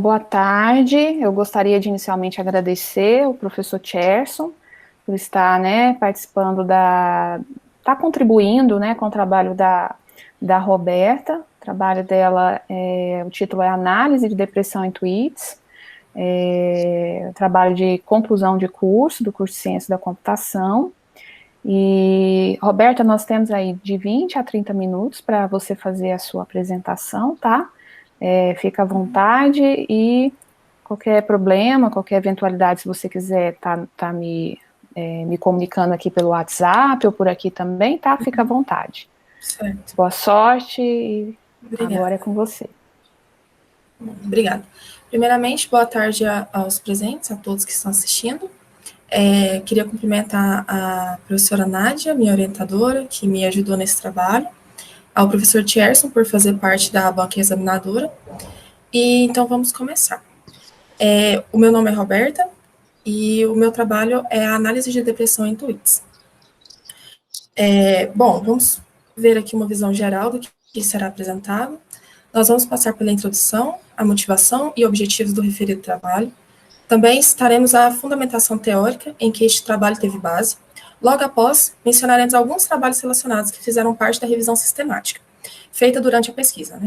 boa tarde. Eu gostaria de inicialmente agradecer o professor Tcherson por estar, participando tá contribuindo, com o trabalho da Roberta. O trabalho dela, o título é Análise de Depressão em Tweets, trabalho de conclusão de curso, do curso de Ciência da Computação. E, Roberta, nós temos aí de 20 a 30 minutos para você fazer a sua apresentação, tá? Fica à vontade e qualquer problema, qualquer eventualidade, se você quiser tá me comunicando aqui pelo WhatsApp ou por aqui também, tá? Fica à vontade. Certo. Boa sorte e Obrigada. agora é com você. Obrigada. Primeiramente, boa tarde aos presentes, a todos que estão assistindo. Queria cumprimentar a professora Nádia, minha orientadora, que me ajudou nesse trabalho, ao professor Tcherson por fazer parte da banca examinadora. E então vamos começar. O meu nome é Roberta e o meu trabalho é a análise de depressão em tweets. Bom, vamos ver aqui uma visão geral do que será apresentado. Nós vamos passar pela introdução, a motivação e objetivos do referido trabalho. Também citaremos a fundamentação teórica em que este trabalho teve base. Logo após, mencionaremos alguns trabalhos relacionados que fizeram parte da revisão sistemática, feita durante a pesquisa.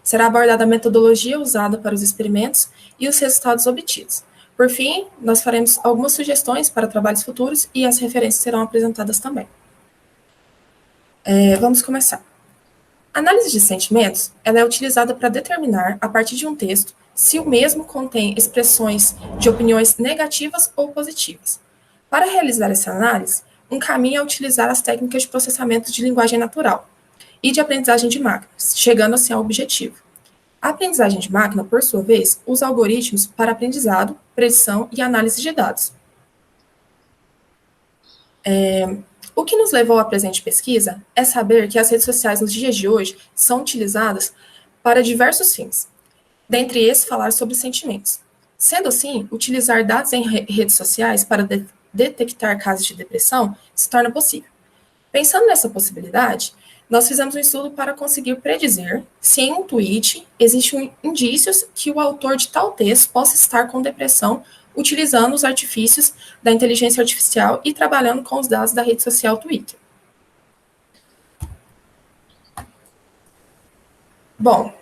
Será abordada a metodologia usada para os experimentos e os resultados obtidos. Por fim, nós faremos algumas sugestões para trabalhos futuros e as referências serão apresentadas também. Vamos começar. A análise de sentimentos ela é utilizada para determinar, a partir de um texto, se o mesmo contém expressões de opiniões negativas ou positivas. Para realizar essa análise, um caminho é utilizar as técnicas de processamento de linguagem natural e de aprendizagem de máquinas, chegando assim ao objetivo. A aprendizagem de máquina, por sua vez, usa algoritmos para aprendizado, predição e análise de dados. O que nos levou à presente pesquisa é saber que as redes sociais nos dias de hoje são utilizadas para diversos fins, dentre esses falar sobre sentimentos. Sendo assim, utilizar dados em redes sociais para detectar casos de depressão se torna possível. Pensando nessa possibilidade, nós fizemos um estudo para conseguir predizer se em um tweet existem indícios que o autor de tal texto possa estar com depressão utilizando os artifícios da inteligência artificial e trabalhando com os dados da rede social Twitter. Bom,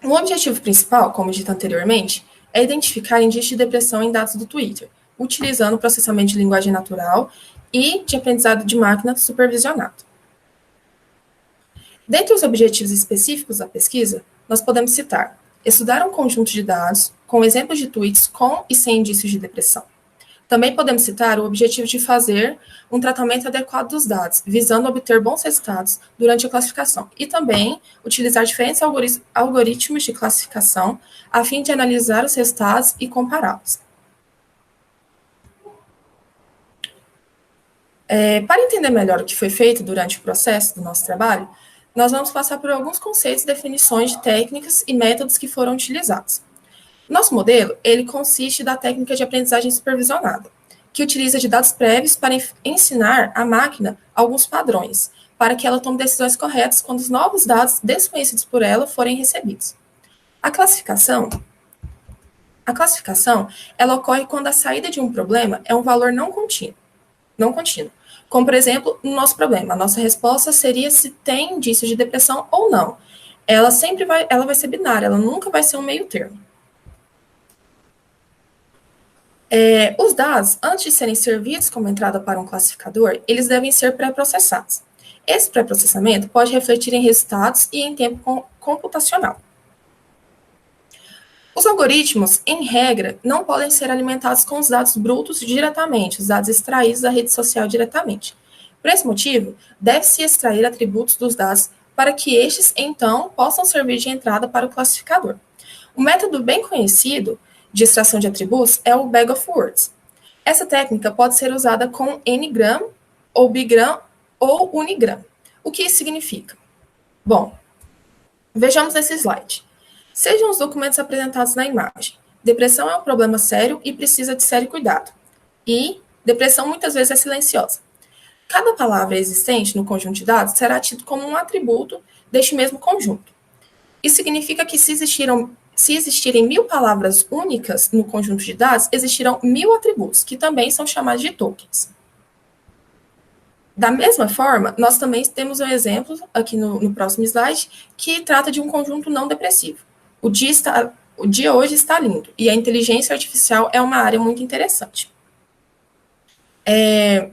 o objetivo principal, como dito anteriormente, é identificar indícios de depressão em dados do Twitter, utilizando o processamento de linguagem natural e de aprendizado de máquina supervisionado. Dentre os objetivos específicos da pesquisa, nós podemos citar estudar um conjunto de dados com exemplos de tweets com e sem indícios de depressão. Também podemos citar o objetivo de fazer um tratamento adequado dos dados, visando obter bons resultados durante a classificação, e também utilizar diferentes algoritmos de classificação a fim de analisar os resultados e compará-los. Para entender melhor o que foi feito durante o processo do nosso trabalho, nós vamos passar por alguns conceitos, definições de técnicas e métodos que foram utilizados. Nosso modelo, ele consiste da técnica de aprendizagem supervisionada, que utiliza de dados prévios para ensinar à máquina alguns padrões, para que ela tome decisões corretas quando os novos dados desconhecidos por ela forem recebidos. A classificação, ela ocorre quando a saída de um problema é um valor não contínuo. Como, por exemplo, no nosso problema, a nossa resposta seria se tem indício de depressão ou não. Ela vai ser binária, ela nunca vai ser um meio termo. Os dados, antes de serem servidos como entrada para um classificador, eles devem ser pré-processados. Esse pré-processamento pode refletir em resultados e em tempo computacional. Os algoritmos, em regra, não podem ser alimentados com os dados brutos diretamente, os dados extraídos da rede social diretamente. Por esse motivo, deve-se extrair atributos dos dados para que estes, então, possam servir de entrada para o classificador. Um método bem conhecido de extração de atributos é o Bag of Words. Essa técnica pode ser usada com Ngram, ou Bigram, ou Unigram. O que isso significa? Bom, vejamos nesse slide. Sejam os documentos apresentados na imagem. Depressão é um problema sério e precisa de sério cuidado. E depressão muitas vezes é silenciosa. Cada palavra existente no conjunto de dados será tido como um atributo deste mesmo conjunto. Isso significa que se existiram se existirem 1000 palavras únicas no conjunto de dados, existirão 1000 atributos, que também são chamados de tokens. Da mesma forma, nós também temos um exemplo aqui no próximo slide, que trata de um conjunto não depressivo. O dia hoje está lindo, e a inteligência artificial é uma área muito interessante.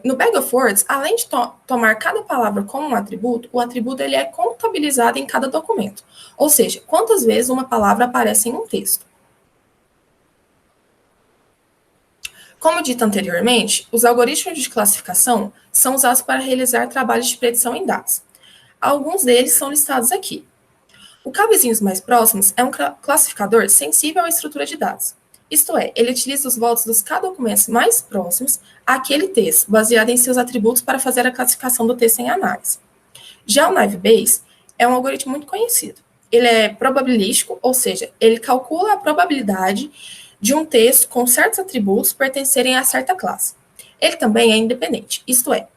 No Bag of Words, além de tomar cada palavra como um atributo, o atributo ele é contabilizado em cada documento. Ou seja, quantas vezes uma palavra aparece em um texto. Como dito anteriormente, os algoritmos de classificação são usados para realizar trabalhos de predição em dados. Alguns deles são listados aqui. O K-vizinhos mais próximos é um classificador sensível à estrutura de dados. Isto é, ele utiliza os votos dos K-documentos mais próximos àquele texto, baseado em seus atributos para fazer a classificação do texto em análise. Já o Naive Bayes é um algoritmo muito conhecido. Ele é probabilístico, ou seja, ele calcula a probabilidade de um texto com certos atributos pertencerem a certa classe. Ele também é independente, isto é,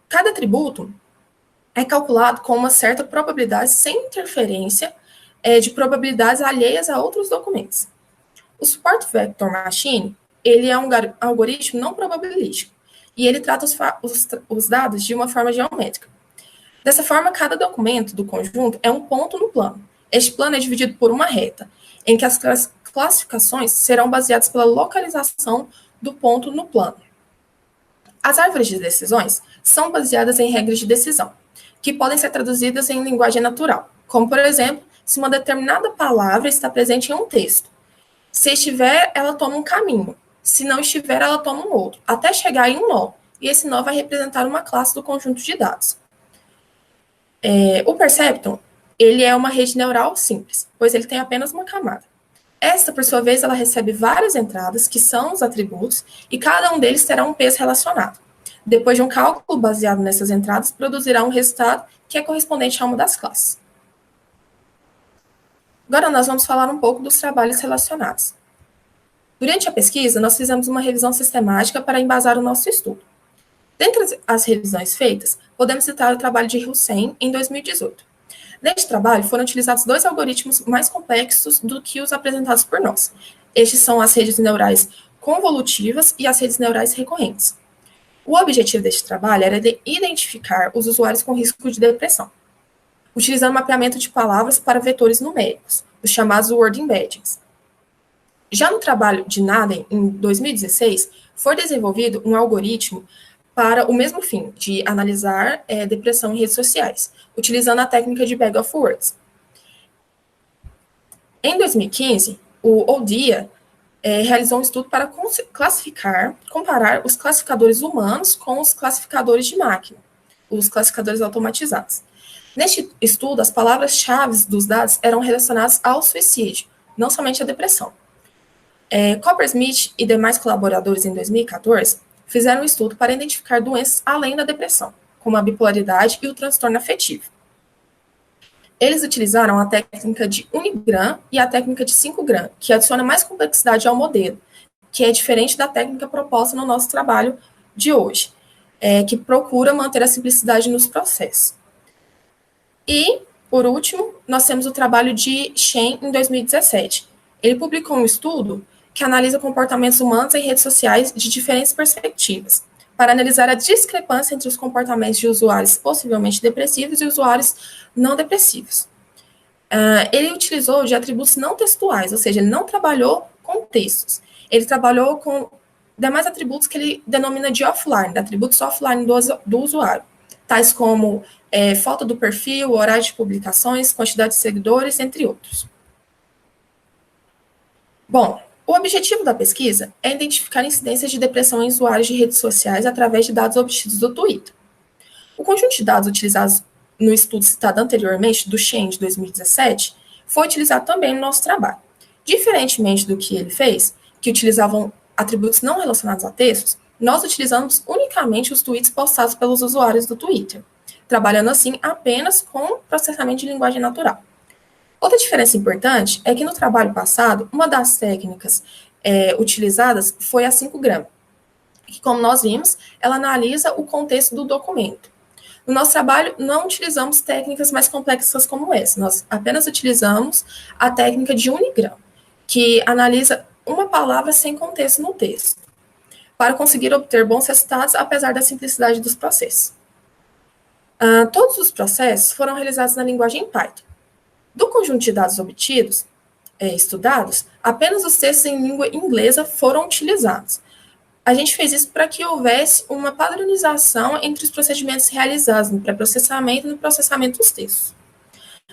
cada atributo é calculado com uma certa probabilidade sem interferência de probabilidades alheias a outros documentos. O Support Vector Machine, ele é um algoritmo não probabilístico, e ele trata os dados de uma forma geométrica. Dessa forma, cada documento do conjunto é um ponto no plano. Este plano é dividido por uma reta, em que as classificações serão baseadas pela localização do ponto no plano. As árvores de decisões são baseadas em regras de decisão, que podem ser traduzidas em linguagem natural, como, por exemplo, se uma determinada palavra está presente em um texto. Se estiver, ela toma um caminho. Se não estiver, ela toma um outro, até chegar em um nó. E esse nó vai representar uma classe do conjunto de dados. O Perceptron, ele é uma rede neural simples, pois ele tem apenas uma camada. Esta, por sua vez, ela recebe várias entradas, que são os atributos, e cada um deles terá um peso relacionado. Depois de um cálculo baseado nessas entradas, produzirá um resultado que é correspondente a uma das classes. Agora nós vamos falar um pouco dos trabalhos relacionados. Durante a pesquisa, nós fizemos uma revisão sistemática para embasar o nosso estudo. Dentre as revisões feitas, podemos citar o trabalho de Hussein, em 2018. Neste trabalho, foram utilizados 2 algoritmos mais complexos do que os apresentados por nós. Estes são as redes neurais convolutivas e as redes neurais recorrentes. O objetivo deste trabalho era de identificar os usuários com risco de depressão, utilizando mapeamento de palavras para vetores numéricos, os chamados word embeddings. Já no trabalho de Naden, em 2016, foi desenvolvido um algoritmo para o mesmo fim, de analisar depressão em redes sociais, utilizando a técnica de Bag of Words. Em 2015, o Odia realizou um estudo para comparar os classificadores humanos com os classificadores de máquina, os classificadores automatizados. Neste estudo, as palavras-chave dos dados eram relacionadas ao suicídio, não somente à depressão. Coppersmith e demais colaboradores, em 2014, fizeram um estudo para identificar doenças além da depressão, como a bipolaridade e o transtorno afetivo. Eles utilizaram a técnica de Unigram e a técnica de 5Gram, que adiciona mais complexidade ao modelo, que é diferente da técnica proposta no nosso trabalho de hoje, que procura manter a simplicidade nos processos. E, por último, nós temos o trabalho de Shen, em 2017. Ele publicou um estudo que analisa comportamentos humanos em redes sociais de diferentes perspectivas, para analisar a discrepância entre os comportamentos de usuários possivelmente depressivos e usuários não depressivos. Ele utilizou de atributos não textuais, ou seja, ele não trabalhou com textos. Ele trabalhou com demais atributos que ele denomina de offline, de atributos offline do usuário, tais como foto do perfil, horário de publicações, quantidade de seguidores, entre outros. Bom, o objetivo da pesquisa é identificar incidências de depressão em usuários de redes sociais através de dados obtidos do Twitter. O conjunto de dados utilizados no estudo citado anteriormente, do Shen, de 2017, foi utilizado também no nosso trabalho. Diferentemente do que ele fez, que utilizavam atributos não relacionados a textos, nós utilizamos unicamente os tweets postados pelos usuários do Twitter, trabalhando assim apenas com processamento de linguagem natural. Outra diferença importante é que no trabalho passado, uma das técnicas utilizadas foi a 5Gram, que, como nós vimos, ela analisa o contexto do documento. No nosso trabalho, não utilizamos técnicas mais complexas como essa, nós apenas utilizamos a técnica de Unigram, que analisa uma palavra sem contexto no texto, para conseguir obter bons resultados, apesar da simplicidade dos processos. Todos os processos foram realizados na linguagem Python. Do conjunto de dados obtidos, estudados, apenas os textos em língua inglesa foram utilizados. A gente fez isso para que houvesse uma padronização entre os procedimentos realizados no pré-processamento e no processamento dos textos.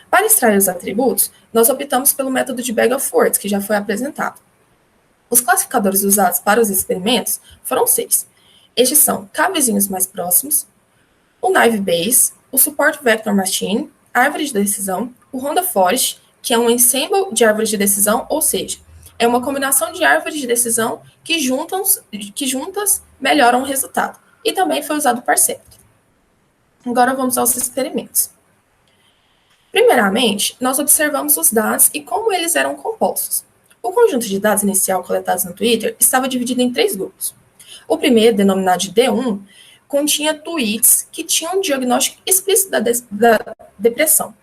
Para extrair os atributos, nós optamos pelo método de Bag of Words, que já foi apresentado. Os classificadores usados para os experimentos foram 6. Estes são K-vizinhos mais próximos, o Naive Bayes, o Support Vector Machine, a árvore de decisão, o Honda Forest, que é um ensemble de árvores de decisão, ou seja, é uma combinação de árvores de decisão que juntas melhoram o resultado. E também foi usado o Perceptron. Agora vamos aos experimentos. Primeiramente, nós observamos os dados e como eles eram compostos. O conjunto de dados inicial coletados no Twitter estava dividido em 3 grupos. O primeiro, denominado de D1, continha tweets que tinham um diagnóstico explícito da depressão.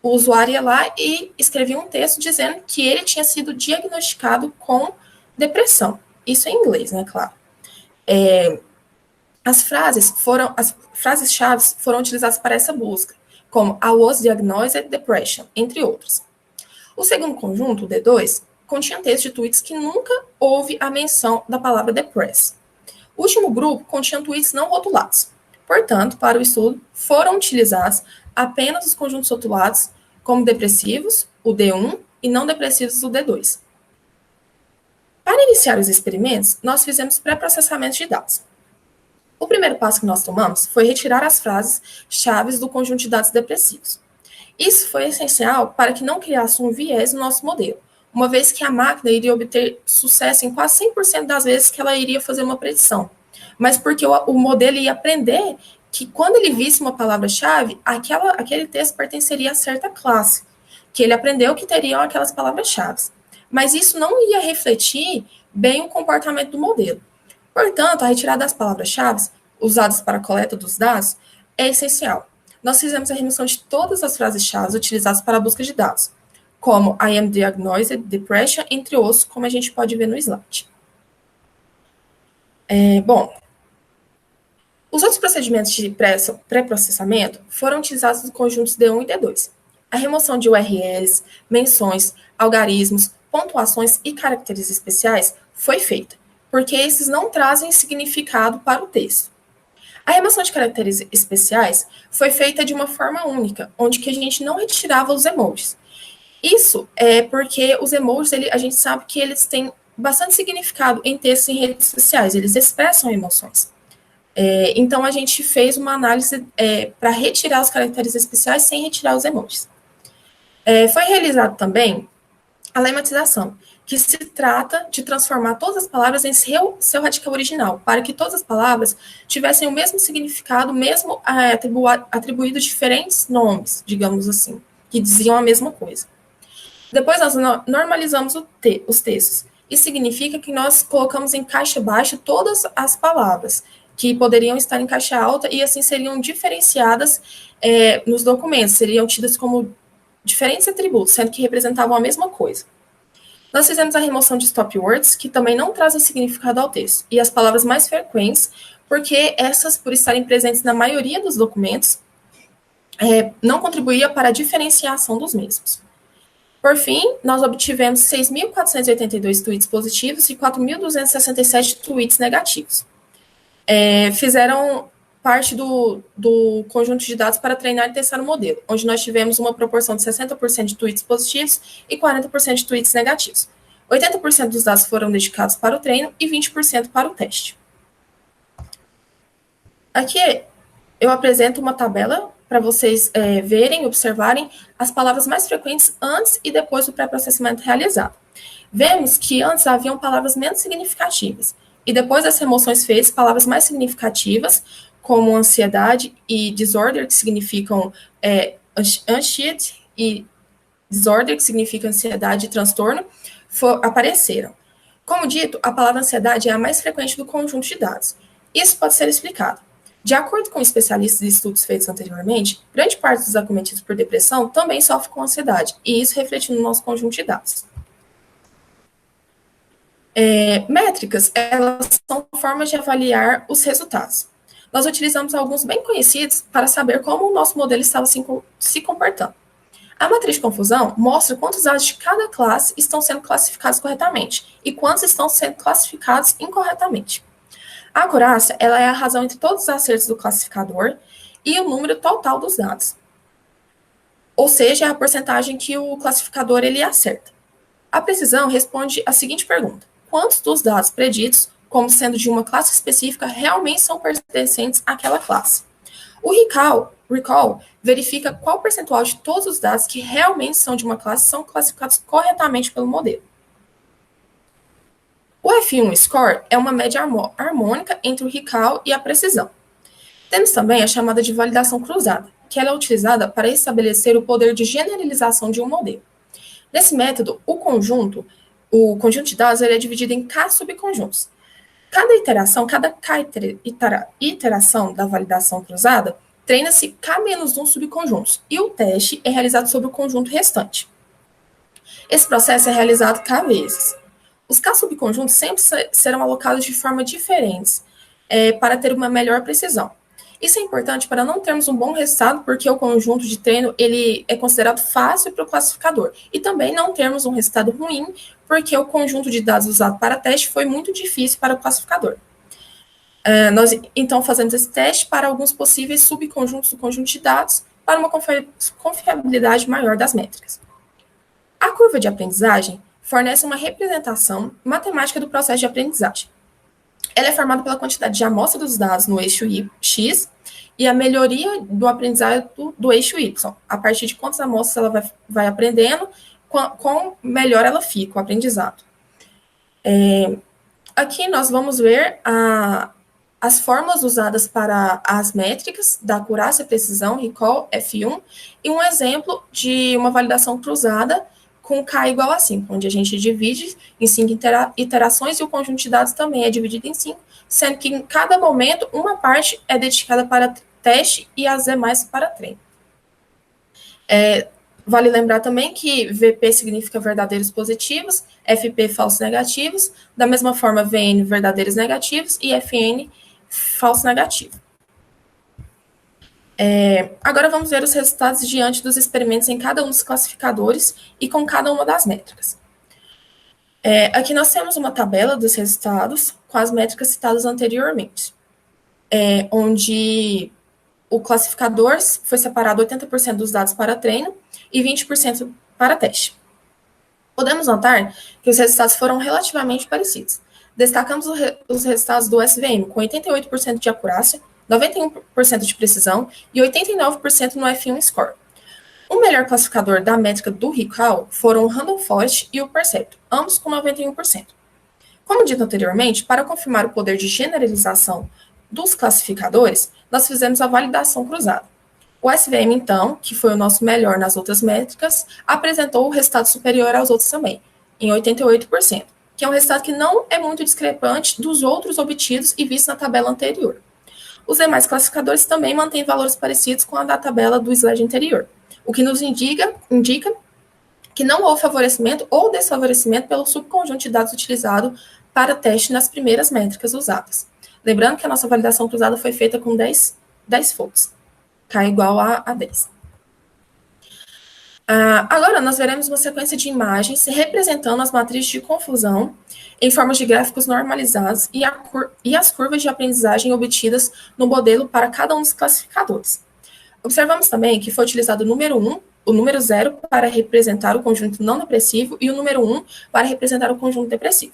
O usuário ia lá e escrevia um texto dizendo que ele tinha sido diagnosticado com depressão. Isso em inglês, né, claro. As frases-chave foram utilizadas para essa busca, como I was diagnosed depression, entre outros. O segundo conjunto, o D2, continha texto de tweets que nunca houve a menção da palavra depress. O último grupo continha tweets não rotulados. Portanto, para o estudo, foram utilizados apenas os conjuntos rotulados como depressivos, o D1, e não depressivos, o D2. Para iniciar os experimentos, nós fizemos pré-processamento de dados. O primeiro passo que nós tomamos foi retirar as frases-chave do conjunto de dados depressivos. Isso foi essencial para que não criasse um viés no nosso modelo, uma vez que a máquina iria obter sucesso em quase 100% das vezes que ela iria fazer uma predição. Mas porque o modelo ia aprender que quando ele visse uma palavra-chave, aquele texto pertenceria a certa classe, que ele aprendeu que teriam aquelas palavras-chave. Mas isso não ia refletir bem o comportamento do modelo. Portanto, a retirada das palavras-chave usadas para a coleta dos dados é essencial. Nós fizemos a remoção de todas as frases-chave utilizadas para a busca de dados, como I am diagnosed depression, entre outros, como a gente pode ver no slide. Os outros procedimentos de pré-processamento foram utilizados nos conjuntos D1 e D2. A remoção de URLs, menções, algarismos, pontuações e caracteres especiais foi feita, porque esses não trazem significado para o texto. A remoção de caracteres especiais foi feita de uma forma única, onde que a gente não retirava os emojis. Isso é porque os emojis, a gente sabe que eles têm bastante significado em textos em redes sociais, eles expressam emoções. Então, a gente fez uma análise para retirar os caracteres especiais sem retirar os emojis. Foi realizado também a lematização, que se trata de transformar todas as palavras em seu radical original, para que todas as palavras tivessem o mesmo significado, mesmo atribuído diferentes nomes, digamos assim, que diziam a mesma coisa. Depois nós normalizamos os textos. Isso significa que nós colocamos em caixa baixa todas as palavras, que poderiam estar em caixa alta e assim seriam diferenciadas nos documentos, seriam tidas como diferentes atributos, sendo que representavam a mesma coisa. Nós fizemos a remoção de stop words, que também não trazem significado ao texto, e as palavras mais frequentes, porque essas, por estarem presentes na maioria dos documentos, não contribuía para a diferenciação dos mesmos. Por fim, nós obtivemos 6.482 tweets positivos e 4.267 tweets negativos. Fizeram parte do conjunto de dados para treinar e testar o modelo, onde nós tivemos uma proporção de 60% de tweets positivos e 40% de tweets negativos. 80% dos dados foram dedicados para o treino e 20% para o teste. Aqui eu apresento uma tabela para vocês verem e observarem as palavras mais frequentes antes e depois do pré-processamento realizado. Vemos que antes haviam palavras menos significativas, e depois das remoções feitas, palavras mais significativas, como ansiedade e disorder, que significam anxiety, e disorder, que significa ansiedade e transtorno, apareceram. Como dito, a palavra ansiedade é a mais frequente do conjunto de dados. Isso pode ser explicado. De acordo com especialistas e estudos feitos anteriormente, grande parte dos acometidos por depressão também sofre com ansiedade, e isso reflete no nosso conjunto de dados. Métricas, elas são formas de avaliar os resultados. Nós utilizamos alguns bem conhecidos para saber como o nosso modelo estava se comportando. A matriz de confusão mostra quantos dados de cada classe estão sendo classificados corretamente e quantos estão sendo classificados incorretamente. A acurácia, ela é a razão entre todos os acertos do classificador e o número total dos dados. Ou seja, é a porcentagem que o classificador ele acerta. A precisão responde a seguinte pergunta: quantos dos dados preditos como sendo de uma classe específica realmente são pertencentes àquela classe? O recall verifica qual percentual de todos os dados que realmente são de uma classe são classificados corretamente pelo modelo. O F1 score é uma média harmônica entre o recall e a precisão. Temos também a chamada de validação cruzada, que ela é utilizada para estabelecer o poder de generalização de um modelo. Nesse método, o conjunto de dados ele é dividido em K subconjuntos. Cada iteração da validação cruzada treina-se K-1 subconjuntos e o teste é realizado sobre o conjunto restante. Esse processo é realizado K vezes. Os K subconjuntos sempre serão alocados de forma diferente para ter uma melhor precisão. Isso é importante para não termos um bom resultado, porque o conjunto de treino ele é considerado fácil para o classificador. E também não termos um resultado ruim, porque o conjunto de dados usado para teste foi muito difícil para o classificador. Nós, então, fazemos esse teste para alguns possíveis subconjuntos do conjunto de dados para uma confiabilidade maior das métricas. A curva de aprendizagem fornece uma representação matemática do processo de aprendizagem. Ela é formada pela quantidade de amostra dos dados no eixo X e a melhoria do aprendizado do eixo Y. A partir de quantas amostras ela vai aprendendo, quão melhor ela fica, o aprendizado. Aqui nós vamos ver as formas usadas para as métricas da acurácia, precisão, recall, F1, e um exemplo de uma validação cruzada com K igual a 5, onde a gente divide em 5 iterações e o conjunto de dados também é dividido em 5, sendo que em cada momento uma parte é dedicada para teste e as demais para treino. Vale lembrar também que VP significa verdadeiros positivos, FP falsos negativos, da mesma forma VN verdadeiros negativos e FN falso negativo. Agora vamos ver os resultados diante dos experimentos em cada um dos classificadores e com cada uma das métricas. Aqui nós temos uma tabela dos resultados com as métricas citadas anteriormente, onde o classificador foi separado 80% dos dados para treino e 20% para teste. Podemos notar que os resultados foram relativamente parecidos. Destacamos os resultados do SVM, com 88% de acurácia, 91% de precisão e 89% no F1 score. O melhor classificador da métrica do recall foram o Random Forest e o Perceptron, ambos com 91%. Como dito anteriormente, para confirmar o poder de generalização dos classificadores, nós fizemos a validação cruzada. O SVM, então, que foi o nosso melhor nas outras métricas, apresentou o resultado superior aos outros também, em 88%, que é um resultado que não é muito discrepante dos outros obtidos e vistos na tabela anterior. Os demais classificadores também mantêm valores parecidos com a da tabela do slide anterior, o que nos indica que não houve favorecimento ou desfavorecimento pelo subconjunto de dados utilizado para teste nas primeiras métricas usadas. Lembrando que a nossa validação cruzada foi feita com 10 folds, K igual a 10. Agora, nós veremos uma sequência de imagens representando as matrizes de confusão em formas de gráficos normalizados e as curvas de aprendizagem obtidas no modelo para cada um dos classificadores. Observamos também que foi utilizado o número 0 para representar o conjunto não depressivo e o número 1 para representar o conjunto depressivo.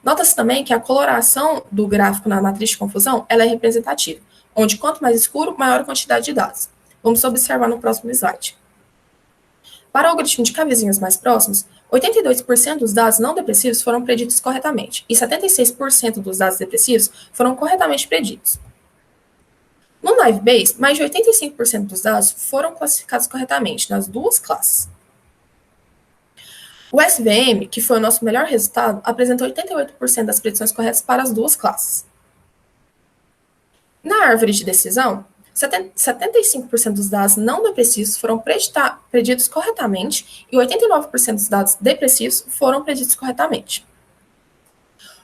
Nota-se também que a coloração do gráfico na matriz de confusão ela é representativa, onde quanto mais escuro, maior a quantidade de dados. Vamos observar no próximo slide. Para o algoritmo de K-vizinhos mais próximos, 82% dos dados não depressivos foram preditos corretamente e 76% dos dados depressivos foram corretamente preditos. No Naive Bayes, mais de 85% dos dados foram classificados corretamente nas duas classes. O SVM, que foi o nosso melhor resultado, apresentou 88% das predições corretas para as duas classes. Na árvore de decisão, 75% dos dados não depressivos foram preditos corretamente e 89% dos dados depressivos foram preditos corretamente.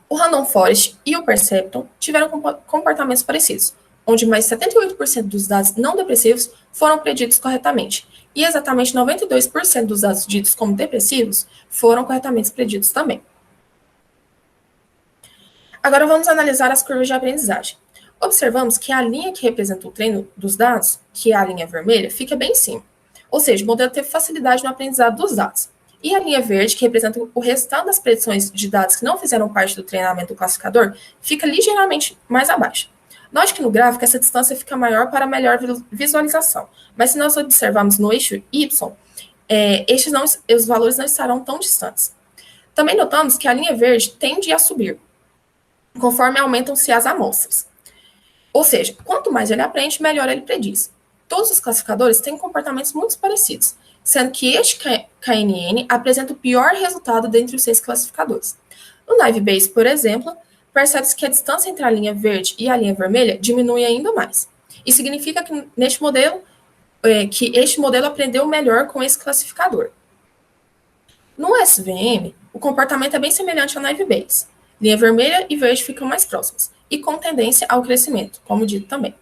O Random Forest e o Perceptron tiveram comportamentos parecidos, onde mais 78% dos dados não depressivos foram preditos corretamente, e exatamente 92% dos dados ditos como depressivos foram corretamente preditos também. Agora vamos analisar as curvas de aprendizagem. Observamos que a linha que representa o treino dos dados, que é a linha vermelha, fica bem em cima. Ou seja, o modelo teve facilidade no aprendizado dos dados. E a linha verde, que representa o resultado das predições de dados que não fizeram parte do treinamento do classificador, fica ligeiramente mais abaixo. Note que no gráfico essa distância fica maior para melhor visualização, mas se nós observarmos no eixo Y, os valores não estarão tão distantes. Também notamos que a linha verde tende a subir, conforme aumentam-se as amostras. Ou seja, quanto mais ele aprende, melhor ele prediz. Todos os classificadores têm comportamentos muito parecidos, sendo que este KNN apresenta o pior resultado dentre os 6 classificadores. No Naive-Bayes, por exemplo, percebe-se que a distância entre a linha verde e a linha vermelha diminui ainda mais. Isso significa que este modelo aprendeu melhor com esse classificador. No SVM, o comportamento é bem semelhante ao Naive-Bayes. Linha vermelha e verde ficam mais próximas, e com tendência ao crescimento, como dito também.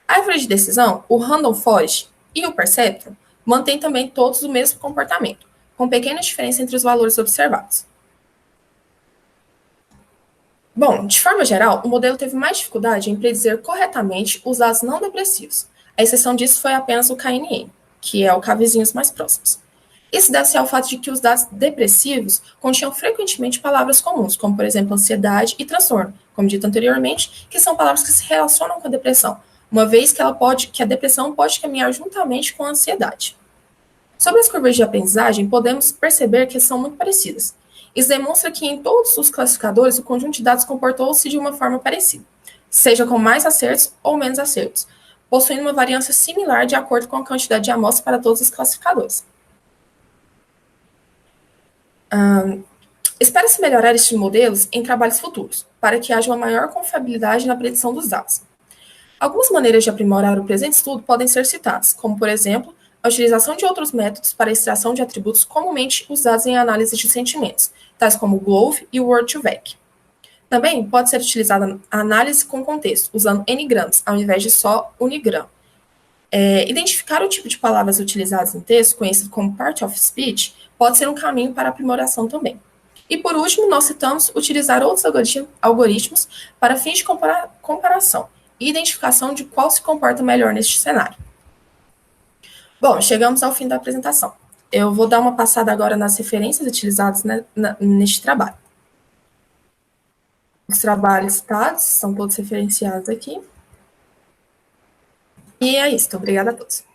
A árvore de decisão, o Random Forest e o Perceptron mantêm também todos o mesmo comportamento, com pequena diferença entre os valores observados. Bom, de forma geral, o modelo teve mais dificuldade em predizer corretamente os dados não depressivos. A exceção disso foi apenas o KNN, que é o K vizinhos mais próximos. Isso deve-se ao fato de que os dados depressivos continham frequentemente palavras comuns, como, por exemplo, ansiedade e transtorno, como dito anteriormente, que são palavras que se relacionam com a depressão, uma vez que a depressão pode caminhar juntamente com a ansiedade. Sobre as curvas de aprendizagem, podemos perceber que são muito parecidas. Isso demonstra que em todos os classificadores o conjunto de dados comportou-se de uma forma parecida, seja com mais acertos ou menos acertos, possuindo uma variância similar de acordo com a quantidade de amostras para todos os classificadores. Espera-se melhorar estes modelos em trabalhos futuros, para que haja uma maior confiabilidade na predição dos dados. Algumas maneiras de aprimorar o presente estudo podem ser citadas, como, por exemplo, a utilização de outros métodos para a extração de atributos comumente usados em análise de sentimentos, tais como o GLOVE e o Word2Vec. Também pode ser utilizada a análise com contexto, usando N-grams, ao invés de só unigram. Identificar o tipo de palavras utilizadas no texto, conhecido como part of speech, pode ser um caminho para aprimoração também. E, por último, nós citamos utilizar outros algoritmos para fins de comparação e identificação de qual se comporta melhor neste cenário. Bom, chegamos ao fim da apresentação. Eu vou dar uma passada agora nas referências utilizadas neste trabalho. Os trabalhos citados são todos referenciados aqui. E é isso. Obrigada a todos.